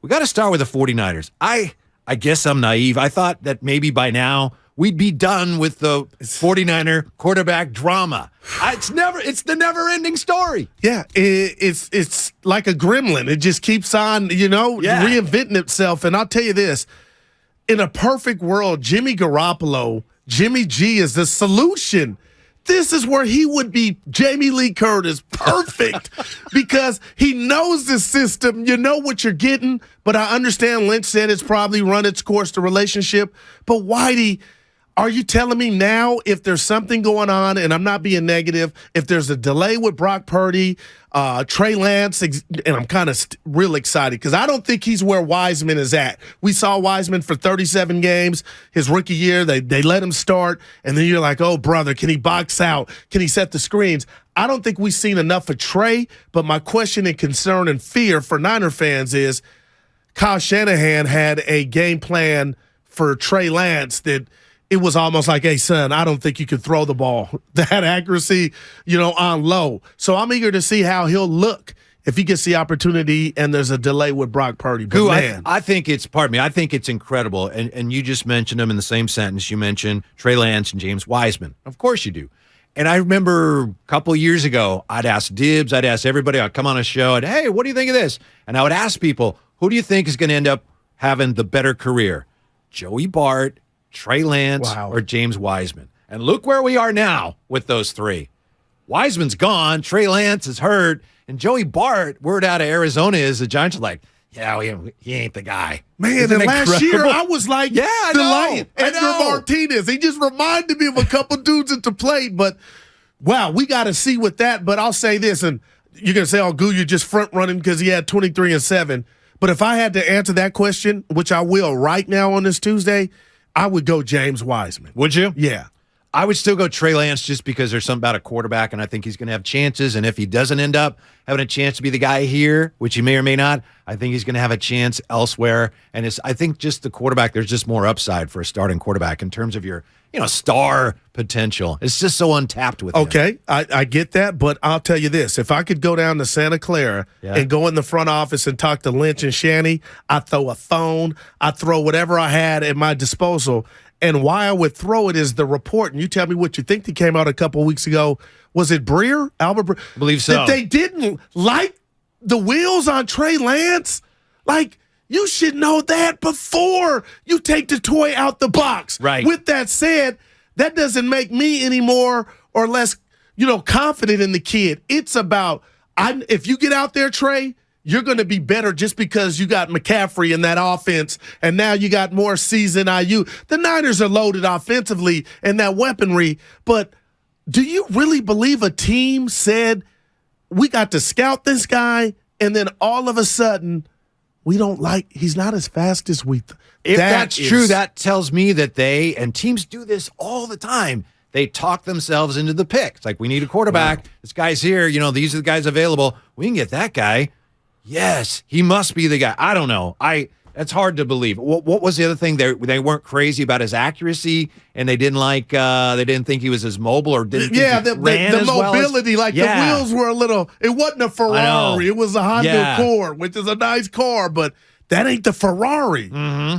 We got to start with the 49ers. I guess I'm naive. I thought that maybe by now we'd be done with the 49er quarterback drama. It's the never-ending story. Yeah, it's like a gremlin. It just keeps on, reinventing itself. And I'll tell you this, in a perfect world, Jimmy G is the solution. This is where he would be Jamie Lee Curtis, perfect, because he knows the system. You know what you're getting, but I understand Lynch said it's probably run its course, the relationship. But Whitey, are you telling me now if there's something going on, and I'm not being negative, if there's a delay with Brock Purdy, Trey Lance, and I'm kind of real excited because I don't think he's where Wiseman is at. We saw Wiseman for 37 games his rookie year. They let him start, and then you're like, oh, brother, can he box out? Can he set the screens? I don't think we've seen enough of Trey, but my question and concern and fear for Niner fans is Kyle Shanahan had a game plan for Trey Lance that it was almost like, hey, son, I don't think you can throw the ball. That accuracy, on low. So I'm eager to see how he'll look if he gets the opportunity and there's a delay with Brock Purdy. But I think it's incredible. And you just mentioned them in the same sentence. You mentioned Trey Lance and James Wiseman. Of course you do. And I remember a couple of years ago, I'd ask Dibs, I'd ask everybody, I'd come on a show, and hey, what do you think of this? And I would ask people, who do you think is going to end up having the better career? Joey Bart, Trey Lance, or James Wiseman. And look where we are now with those three. Wiseman's gone, Trey Lance is hurt, and Joey Bart, word out of Arizona is the Giants are like, yeah, he ain't the guy. Man, and last year I was like, Edgar Martinez. He just reminded me of a couple dudes at the plate, but wow, we got to see with that. But I'll say this, and you're going to say, oh, Goo, you're just front running because he had 23-7. But if I had to answer that question, which I will right now on this Tuesday, I would go James Wiseman. Would you? Yeah. I would still go Trey Lance just because there's something about a quarterback, and I think he's going to have chances. And if he doesn't end up having a chance to be the guy here, which he may or may not, I think he's going to have a chance elsewhere. And I think just the quarterback, there's just more upside for a starting quarterback in terms of your star potential. It's just so untapped with him. Okay, I get that, but I'll tell you this. If I could go down to Santa Clara and go in the front office and talk to Lynch and Shanny, I'd throw a phone, I'd throw whatever I had at my disposal. And why I would throw it is the report, and you tell me what you think that came out a couple of weeks ago. Was it Albert Breer? I believe so. That they didn't like the wheels on Trey Lance? Like, you should know that before you take the toy out the box. Right. With that said, that doesn't make me any more or less, confident in the kid. It's about, if you get out there, Trey, you're going to be better just because you got McCaffrey in that offense, and now you got more seasoned IU. The Niners are loaded offensively and that weaponry, but do you really believe a team said, we got to scout this guy, and then all of a sudden, he's not as fast as we thought? If that's true, that tells me that and teams do this all the time, they talk themselves into the pick. It's like, we need a quarterback. Wow. This guy's here. These are the guys available. We can get that guy. Yes, he must be the guy. I don't know. That's hard to believe. What was the other thing? They weren't crazy about his accuracy, and they didn't think he was as mobile or didn't. Yeah, the mobility, the wheels were a little. It wasn't a Ferrari. It was a Honda Accord, which is a nice car, but that ain't the Ferrari. Mm-hmm.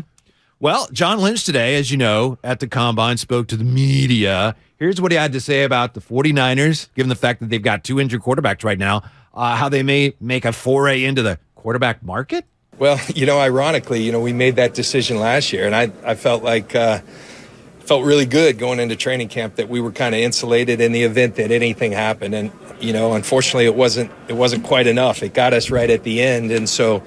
Well, John Lynch today, as you know, at the Combine spoke to the media. Here's what he had to say about the 49ers, given the fact that they've got two injured quarterbacks right now, how they may make a foray into the quarterback market. Well, ironically, we made that decision last year, and I felt felt really good going into training camp that we were kind of insulated in the event that anything happened. And, unfortunately it wasn't quite enough. It got us right at the end. And so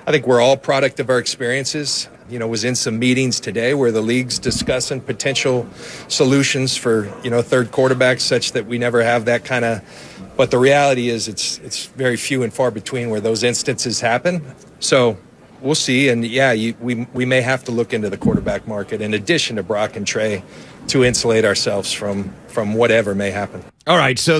I think we're all product of our experiences. Was in some meetings today where the league's discussing potential solutions for, third quarterbacks such that we never have that kind of, but the reality is it's very few and far between where those instances happen. So we'll see. And we may have to look into the quarterback market in addition to Brock and Trey to insulate ourselves from whatever may happen. All right. So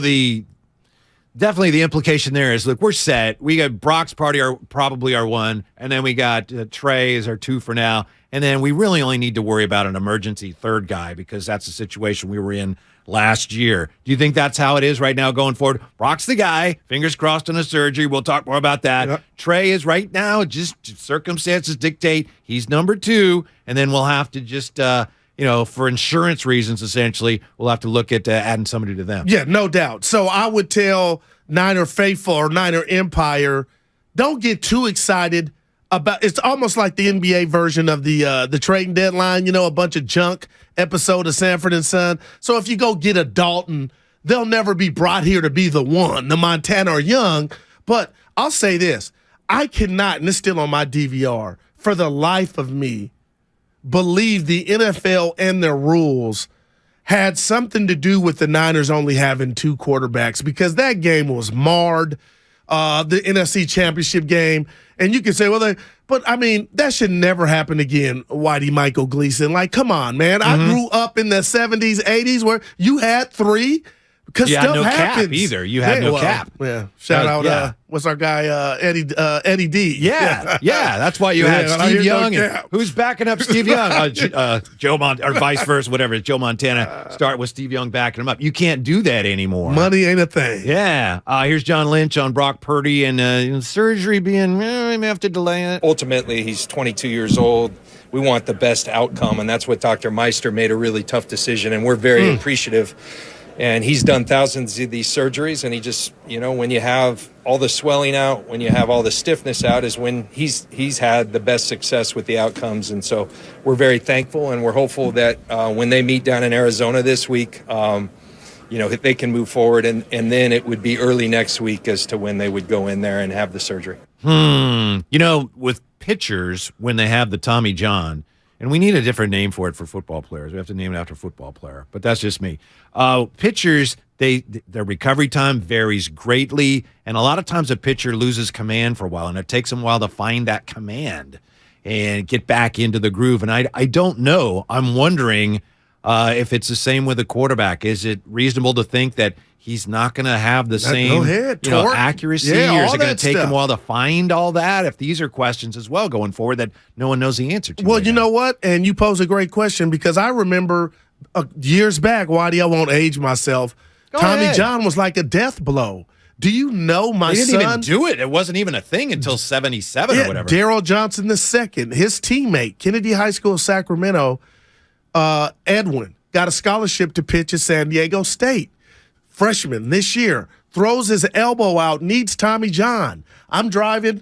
definitely the implication there is, look, we're set. We got Brock's probably our one, and then we got Trey as our two for now. And then we really only need to worry about an emergency third guy because that's the situation we were in last year. Do you think that's how it is right now going forward? Brock's the guy. Fingers crossed on a surgery. We'll talk more about that. Yep. Trey is right now, just circumstances dictate. He's number 2, and then we'll have to just for insurance reasons, essentially, we'll have to look at adding somebody to them. Yeah, no doubt. So I would tell Niner Faithful or Niner Empire, don't get too excited about. It's almost like the NBA version of the trading deadline. A bunch of junk episode of Sanford and Son. So if you go get a Dalton, they'll never be brought here to be the one. The Montana are young, but I'll say this: I cannot, and it's still on my DVR, for the life of me, believe the NFL and their rules had something to do with the Niners only having 2 quarterbacks, because that game was marred, the NFC Championship game. And you can say, but I mean, that should never happen again, Whitey Michael Gleason. Like, come on, man. I grew up in the 70s, 80s where you had 3. Because you stuff had no happens. cap either. You had no cap. Yeah. Shout out, what's our guy, Eddie D. Yeah. That's why you had Steve Young. And who's backing up Steve Young? Joe or vice versa, whatever. Joe Montana start with Steve Young backing him up. You can't do that anymore. Money ain't a thing. Yeah. Here's John Lynch on Brock Purdy and surgery being, we may have to delay it. Ultimately, he's 22 years old. We want the best outcome, and that's what Dr. Meister made a really tough decision, and we're very appreciative. And he's done thousands of these surgeries, and he just, when you have all the swelling out, when you have all the stiffness out, is when he's had the best success with the outcomes. And so we're very thankful, and we're hopeful that when they meet down in Arizona this week, they can move forward, and then it would be early next week as to when they would go in there and have the surgery. With pitchers, when they have the Tommy John, and we need a different name for it for football players. We have to name it after a football player, but that's just me. Pitchers, their recovery time varies greatly, and a lot of times a pitcher loses command for a while, and it takes them a while to find that command and get back into the groove. And I don't know. I'm wondering if it's the same with a quarterback. Is it reasonable to think that he's not going to have the same accuracy, or is it going to take him a while to find all that? If these are questions as well going forward that no one knows the answer to. Well, you know what? And you pose a great question, because I remember years back, Whitey, I won't age myself, Tommy John was like a death blow. Do you know my son? He didn't even do it. It wasn't even a thing until 77 or whatever. Daryl Johnson II, his teammate, Kennedy High School, Sacramento, Edwin, got a scholarship to pitch at San Diego State. Freshman this year, throws his elbow out, needs Tommy John. I'm driving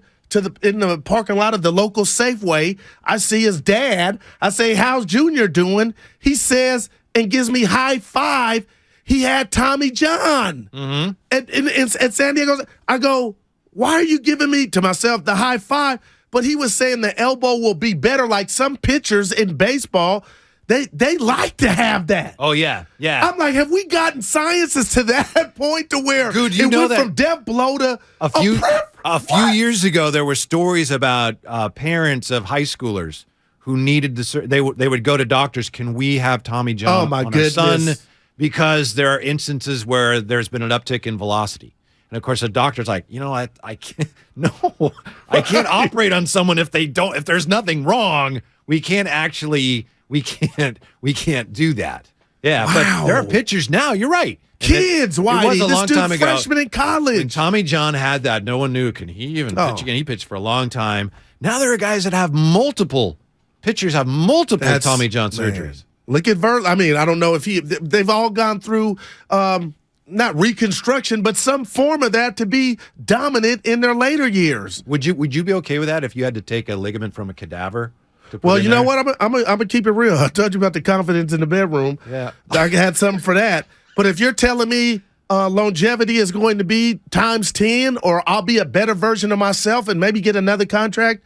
in the parking lot of the local Safeway. I see his dad. I say, "How's Junior doing?" He says and gives me high five. He had Tommy John at San Diego. I go, "Why are you giving me," to myself, the high five? But he was saying the elbow will be better, like some pitchers in baseball. They like to have that. Oh, yeah. I'm like, have we gotten sciences to that point to where Dude, it went from death blow to a few years ago, there were stories about parents of high schoolers who needed they would go to doctors. Can we have Tommy John on our son? Because there are instances where there's been an uptick in velocity. And of course, the doctor's like, I can't. No, I can't operate on someone if there's nothing wrong. We can't do that. Yeah, wow. But there are pitchers now. You're right. Kids, why? It was a long time ago. Freshman in college. When Tommy John had that, no one knew. Can he even pitch again? He pitched for a long time. Now there are guys that have multiple Tommy John surgeries. Look at I mean, I don't know if they've all gone through not reconstruction, but some form of that to be dominant in their later years. Would you be okay with that if you had to take a ligament from a cadaver? Well, you know what? I'm gonna keep it real. I told you about the confidence in the bedroom. Yeah, I had something for that. But if you're telling me longevity is going to be times 10, or I'll be a better version of myself and maybe get another contract,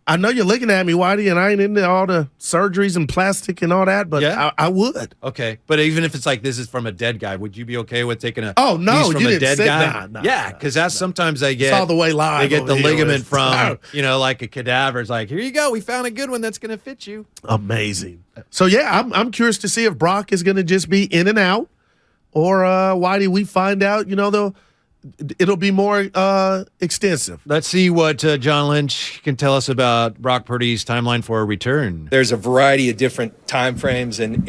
I know you're looking at me, Whitey, and I ain't into all the surgeries and plastic and all that, but I would. Okay, but even if it's like this is from a dead guy, would you be okay with taking a piece from a dead guy? Nah, yeah, because that's sometimes they get all the way live. They get the ligament from like a cadaver. It's like, here you go, we found a good one that's going to fit you. Amazing. So yeah, I'm curious to see if Brock is going to just be in and out, or Whitey, we find out it'll be more extensive. Let's see what John Lynch can tell us about Brock Purdy's timeline for a return. There's a variety of different time frames, and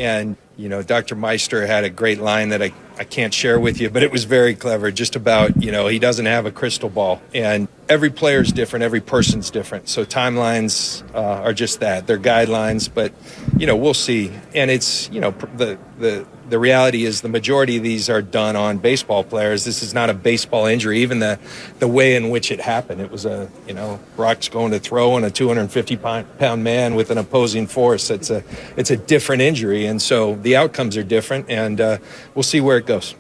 Dr. Meister had a great line that I can't share with you, but it was very clever, just about, he doesn't have a crystal ball. And every player's different, every person's different. So timelines are just that. They're guidelines, but, we'll see. And it's, the reality is the majority of these are done on baseball players. This is not a baseball injury, even the way in which it happened. It was Brock's going to throw on a 250-pound man with an opposing force. It's a different injury, and so the outcomes are different, and we'll see where it goes.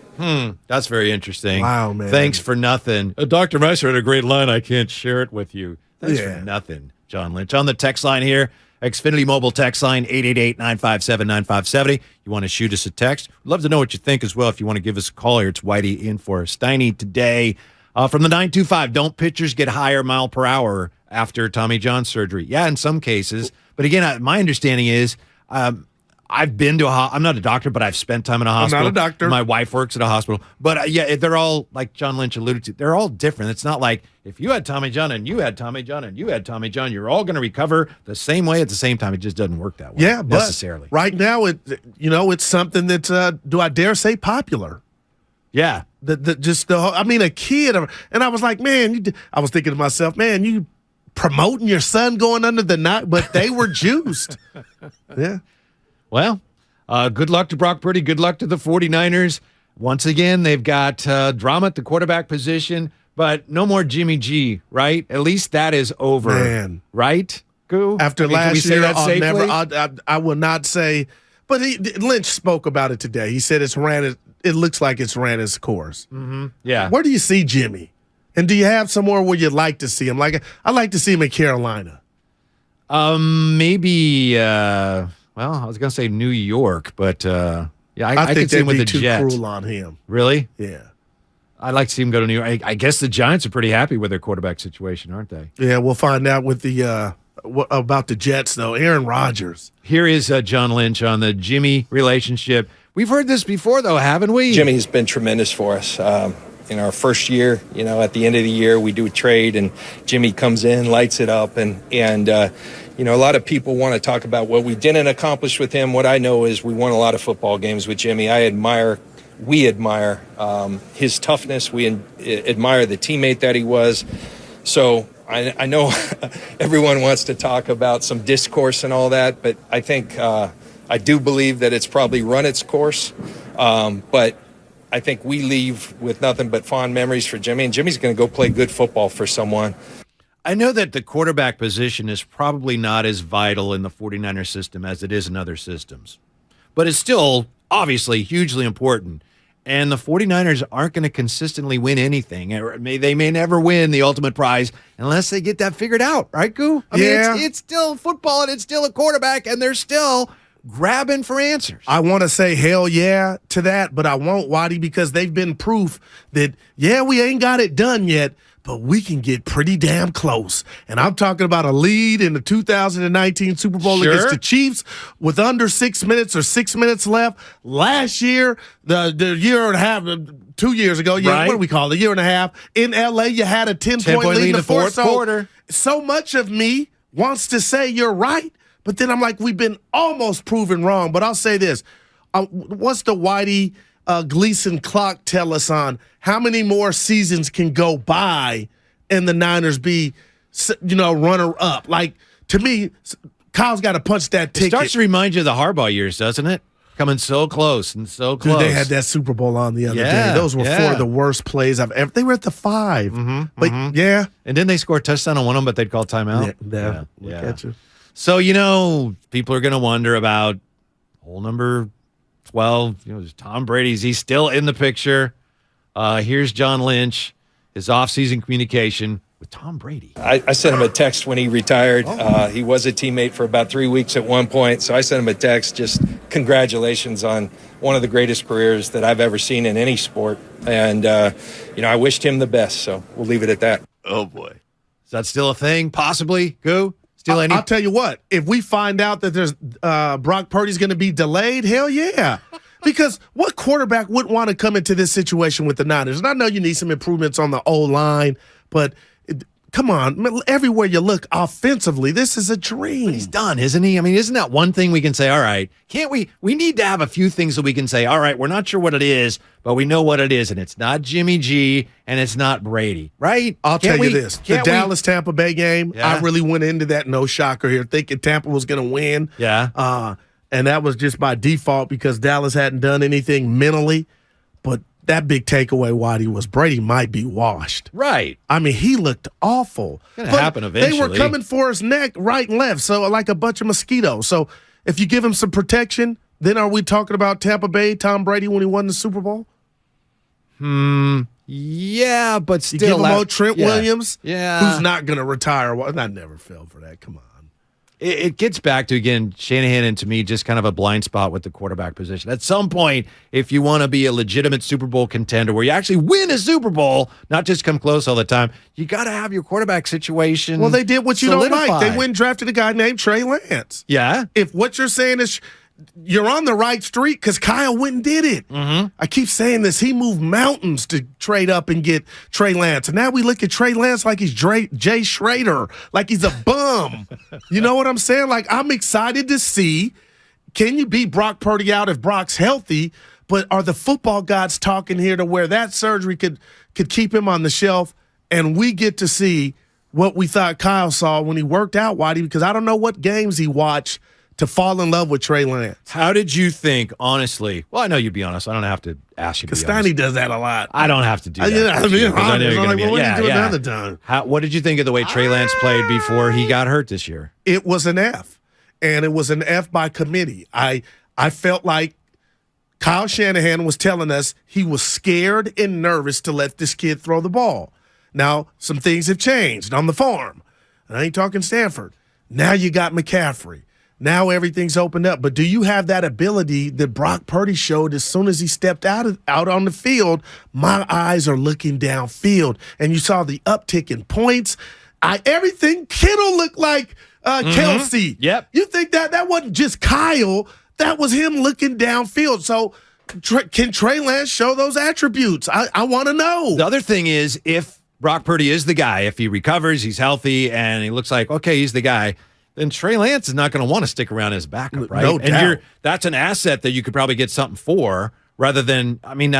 That's very interesting. Wow, man. Thanks for nothing. Dr. Meister had a great line. I can't share it with you. Thanks for nothing, John Lynch. On the text line here, Xfinity Mobile text line 888-957-9570. You want to shoot us a text? We'd love to know what you think as well. If you want to give us a call here, it's Whitey in for Steiny today. From the 925, don't pitchers get higher mile per hour after Tommy John surgery? Yeah, in some cases. But again, my understanding is I've been to I'm not a doctor, but I've spent time in a hospital. I'm not a doctor. My wife works at a hospital. But they're all, like John Lynch alluded to, they're all different. It's not like if you had Tommy John and you had Tommy John and you had Tommy John, you're all going to recover the same way at the same time. It just doesn't work that way. Yeah, necessarily. But right now, it's something that's, do I dare say, popular. Yeah. A kid, and I was like, man, I was thinking to myself, man, you promoting your son going under the knife, but they were juiced. Yeah. Well, good luck to Brock Purdy. Good luck to the 49ers. Once again, they've got drama at the quarterback position, but no more Jimmy G, right? At least that is over, man. Right? Goo? After last year, I will not say, but Lynch spoke about it today. He said it looks like it's ran its course. Mm-hmm. Yeah. Where do you see Jimmy? And do you have somewhere where you'd like to see him? Like I'd like to see him in Carolina. Maybe. Well, I was going to say New York, but I could see him with the Jets. Too cruel on him. Really? Yeah. I'd like to see him go to New York. I guess the Giants are pretty happy with their quarterback situation, aren't they? Yeah, we'll find out with the about the Jets, though. Aaron Rodgers. Here is John Lynch on the Jimmy relationship. We've heard this before, though, haven't we? Jimmy's been tremendous for us. In our first year, at the end of the year, we do a trade, and Jimmy comes in, lights it up, and a lot of people want to talk about what we didn't accomplish with him. What I know is we won a lot of football games with Jimmy. We admire his toughness. We admire the teammate that he was. So I know everyone wants to talk about some discourse and all that, but I think I do believe that it's probably run its course. But I think we leave with nothing but fond memories for Jimmy, and Jimmy's going to go play good football for someone. I know that the quarterback position is probably not as vital in the 49er system as it is in other systems, but it's still obviously hugely important. And the 49ers aren't going to consistently win anything. They may never win the ultimate prize unless they get that figured out, right, Goo? I mean, it's still football, and it's still a quarterback, and they're still grabbing for answers. I want to say hell yeah to that, but I won't, Whitey, because they've been proof that, we ain't got it done yet, but we can get pretty damn close. And I'm talking about a lead in the 2019 Super Bowl against the Chiefs with under 6 minutes or 6 minutes left. Last year, the year and a half, 2 years ago, right. What do we call it? A year and a half. In L.A., you had a 10-point lead in the fourth quarter. So much of me wants to say you're right, but then I'm like, we've been almost proven wrong. But I'll say this. What's the Whitey Gleason clock tell us on how many more seasons can go by and the Niners be, runner-up? Like, to me, Kyle's got to punch that ticket. It starts to remind you of the Harbaugh years, doesn't it? Coming so close and so close. Dude, they had that Super Bowl on the other day. Those were four of the worst plays I've ever. They were at the 5. But And then they scored a touchdown on one of them, but they'd call timeout. Look at you. So, people are going to wonder about hole number 12. Tom Brady. Is he still in the picture? Here's John Lynch, his offseason communication with Tom Brady. I sent him a text when he retired. He was a teammate for about 3 weeks at one point, so I sent him a text, just congratulations on one of the greatest careers that I've ever seen in any sport. And, I wished him the best, so we'll leave it at that. Oh, boy. Is that still a thing, possibly, Goo? I'll tell you what, if we find out that there's Brock Purdy's going to be delayed, hell yeah. Because what quarterback wouldn't want to come into this situation with the Niners? And I know you need some improvements on the O-line, but come on, everywhere you look offensively, this is a dream. But he's done, isn't he? I mean, isn't that one thing we can say, all right, can't we? We need to have a few things that we can say, all right, we're not sure what it is, but we know what it is, and it's not Jimmy G and it's not Brady, right? I'll tell you this. The Dallas-Tampa Bay game, Yeah. I really went into that, no shocker here, thinking Tampa was going to win. Yeah. And that was just by default because Dallas hadn't done anything mentally. But that big takeaway, Whitey, was Brady might be washed. Right. I mean, he looked awful. It's going to happen eventually. They were coming for his neck right and left, so like a bunch of mosquitoes. So if you give him some protection, then are we talking about Tampa Bay, Tom Brady when he won the Super Bowl? Yeah, but still. You give him old Trent Williams, Yeah. who's not going to retire. Well, I never fell for that. Come on. It gets back to, again, Shanahan and to me just kind of a blind spot with the quarterback position. At some point, if you want to be a legitimate Super Bowl contender where you actually win a Super Bowl, not just come close all the time, you got to have your quarterback situation. Well, they did what you don't like. solidified. They went and drafted a guy named Trey Lance. Yeah. If what you're saying is you're on the right street because Kyle went and did it. I keep saying this. He moved mountains to trade up and get Trey Lance. And now we look at Trey Lance like he's Jay Schrader, like he's a bum. You know what I'm saying? Like, I'm excited to see, can you beat Brock Purdy out if Brock's healthy? But are the football gods talking here to where that surgery could keep him on the shelf and we get to see what we thought Kyle saw when he worked out, Whitey? Because I don't know what games he watched to fall in love with Trey Lance. How did you think, honestly? Well, I know you'd be honest. I don't have to ask you to be honest. Castani does that a lot. I don't have to do that. I with mean, you, 'cause I know you're gonna like, be- well, what are you doing yeah. another time? What did you think of the way Trey Lance played before he got hurt this year? It was an F, and it was an F by committee. I felt like Kyle Shanahan was telling us he was scared and nervous to let this kid throw the ball. Now, some things have changed on the farm. And I ain't talking Stanford. Now you got McCaffrey. Now everything's opened up. But do you have that ability that Brock Purdy showed as soon as he stepped out on the field? My eyes are looking downfield. And you saw the uptick in points. Everything Kittle looked like Kelsey. Yep. You think that wasn't just Kyle. That was him looking downfield. So can Trey Lance show those attributes? I want to know. The other thing is, if Brock Purdy is the guy, if he recovers, he's healthy, and he looks like, okay, he's the guy, then Trey Lance is not going to want to stick around as backup, right? No doubt. That's an asset that you could probably get something for rather than, I mean,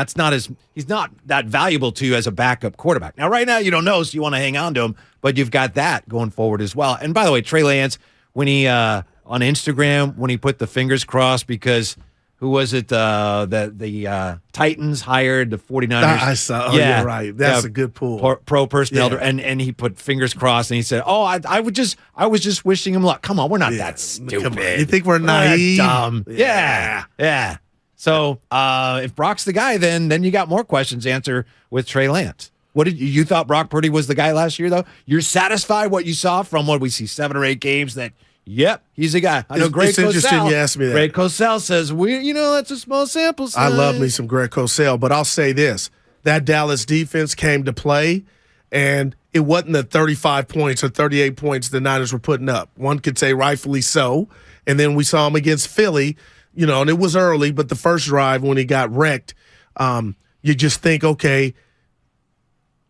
he's not that valuable to you as a backup quarterback. Now, right now, you don't know, so you want to hang on to him, but you've got that going forward as well. And by the way, Trey Lance, when he, on Instagram, when he put the fingers crossed because who was it? The Titans hired the 49ers. I saw. Oh, you're right. That's a good pull. Pro personnel, Yeah. and he put fingers crossed, and he said, "Oh, I was just wishing him luck." Come on, we're not that stupid. Come on. You think we're We're not naive? dumb? Yeah. So if Brock's the guy, then you got more questions to answer with Trey Lance. What did you thought Brock Purdy was the guy last year, though? You're satisfied what you saw from what we see 7 or 8 games that. Yep, he's a guy. I know. Greg It's interesting Cosell, you asked me that. Greg Cosell says that's a small sample size. I love me some Greg Cosell, but I'll say this: that Dallas defense came to play, and it wasn't the 35 points or 38 points the Niners were putting up. One could say rightfully so, and then we saw him against Philly, and it was early, but the first drive when he got wrecked, you just think, okay,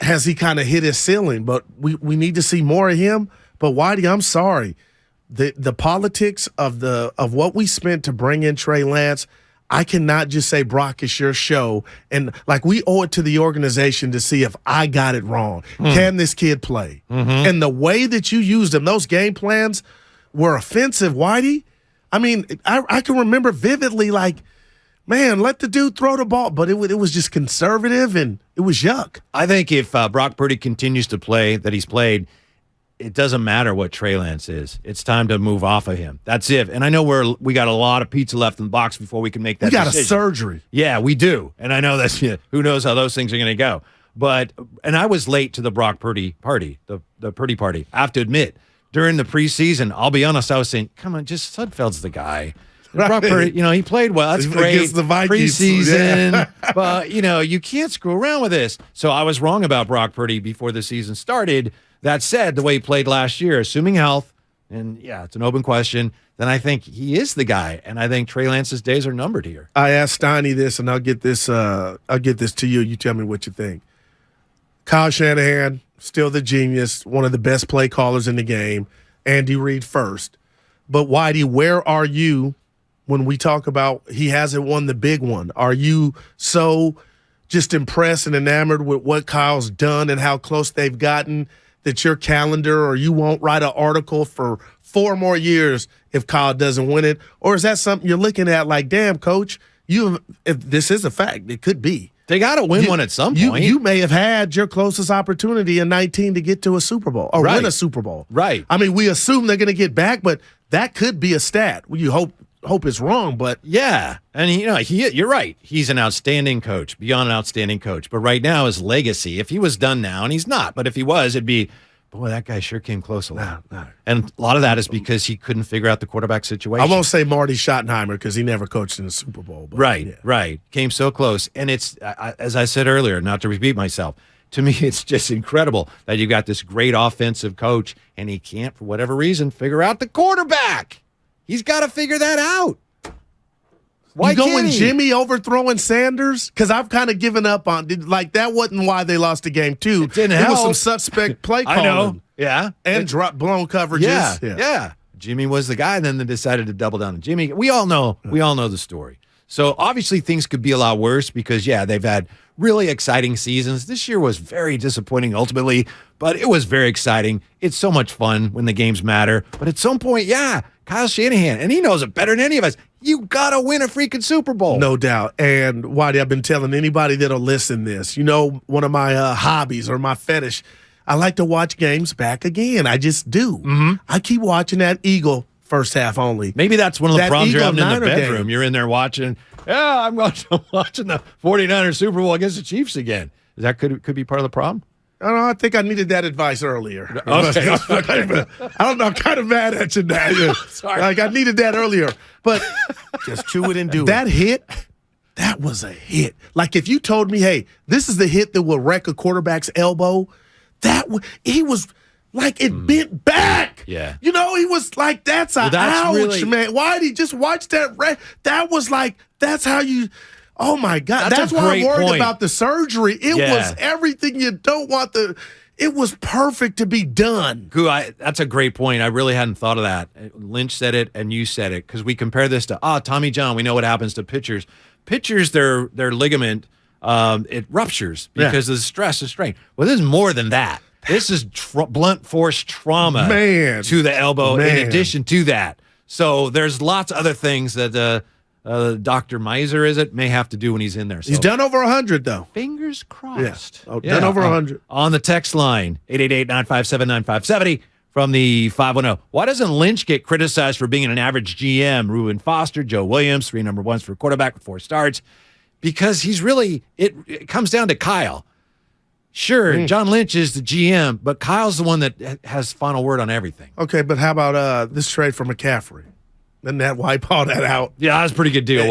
has he kind of hit his ceiling? But we need to see more of him. But Whitey, I'm sorry. The politics of what we spent to bring in Trey Lance, I cannot just say, Brock, it's your show. And like, we owe it to the organization to see if I got it wrong. Can this kid play? And the way that you used him, those game plans were offensive, Whitey. I mean, I can remember vividly, like, man, let the dude throw the ball. But it was just conservative, and it was yuck. I think if Brock Purdy continues to play that he's played, it doesn't matter what Trey Lance is. It's time to move off of him. That's it. And I know we got a lot of pizza left in the box before we can make that We got decision. a surgery. Yeah, we do. And I know that's who knows how those things are going to go. And I was late to the Brock Purdy party, the Purdy party. I have to admit, during the preseason, I'll be honest, I was saying, come on, just Sudfeld's the guy. Brock Purdy, he played well. That's great. Against the Vikings. Preseason. Yeah. But, you can't screw around with this. So I was wrong about Brock Purdy before the season started. That said, the way he played last year, assuming health, and yeah, it's an open question, then I think he is the guy. And I think Trey Lance's days are numbered here. I asked Steiny this, and I'll get this to you. You tell me what you think. Kyle Shanahan, still the genius, one of the best play callers in the game. Andy Reid first. But Whitey, where are you when we talk about he hasn't won the big one? Are you so just impressed and enamored with what Kyle's done and how close they've gotten that your calendar, or you won't write an article for 4 more years if Kyle doesn't win it? Or is that something you're looking at like, damn, coach, if this is a fact, it could be. They got to win one at some point. You may have had your closest opportunity in 19 to get to a Super Bowl or win a Super Bowl. Right. I mean, we assume they're going to get back, but that could be a stat. You hope it's wrong, but yeah. And you're right. He's an outstanding coach, beyond an outstanding coach. But right now, his legacy, if he was done now, and he's not, but if he was, it'd be, boy, that guy sure came close a lot. No. And a lot of that is because he couldn't figure out the quarterback situation. I won't say Marty Schottenheimer because he never coached in the Super Bowl. But Right. Came so close. And it's, as I said earlier, not to repeat myself, to me, it's just incredible that you got this great offensive coach and he can't, for whatever reason, figure out the quarterback. He's got to figure that out. Why you going can't he? Jimmy overthrowing Sanders? Because I've kind of given up on that wasn't why they lost the game too. It didn't it help. was some suspect play calling. I know. Yeah. And blown coverages. Yeah. Jimmy was the guy, and then they decided to double down on Jimmy. We all know the story. So obviously things could be a lot worse because, they've had really exciting seasons. This year was very disappointing ultimately, but it was very exciting. It's so much fun when the games matter. But at some point, Kyle Shanahan, and he knows it better than any of us, you got to win a freaking Super Bowl. No doubt. And Whitey, I've been telling anybody that'll listen this, one of my hobbies or my fetish, I like to watch games back again. I just do. Mm-hmm. I keep watching that Eagle first half only. Maybe that's one of the problems you're having in the Niner bedroom. game. You're in there watching, I'm watching the 49ers Super Bowl against the Chiefs again. That could be part of the problem? I don't know. I think I needed that advice earlier. Okay. I don't know. I'm kind of mad at you now. Sorry. Like I needed that earlier. But Just chew it and do that hit, that was a hit. Like if you told me, hey, this is the hit that will wreck a quarterback's elbow, he was like it bent back. Yeah. He was like, that's a ouch, really, man. Why'd he just watch that? That was like, that's how you. Oh my God! That's why I'm worried about the surgery. It was everything you don't want. It was perfect to be done. That's a great point. I really hadn't thought of that. Lynch said it, and you said it because we compare this to Tommy John. We know what happens to pitchers. Pitchers, their ligament it ruptures because of the stress and strain. Well, this is more than that. This is blunt force trauma to the elbow. In addition to that, so there's lots of other things that. Dr. Miser, may have to do when he's in there. So. He's done over 100, though. Fingers crossed. Done over 100. On the text line, 888-957-9570 from the 510. Why doesn't Lynch get criticized for being an average GM? Reuben Foster, Joe Williams, 3 number ones for quarterback with 4 starts. Because he's really, it comes down to Kyle. Sure, John Lynch is the GM, but Kyle's the one that has final word on everything. Okay, but how about this trade for McCaffrey? Doesn't that wipe all that out? Yeah, that's a pretty good deal.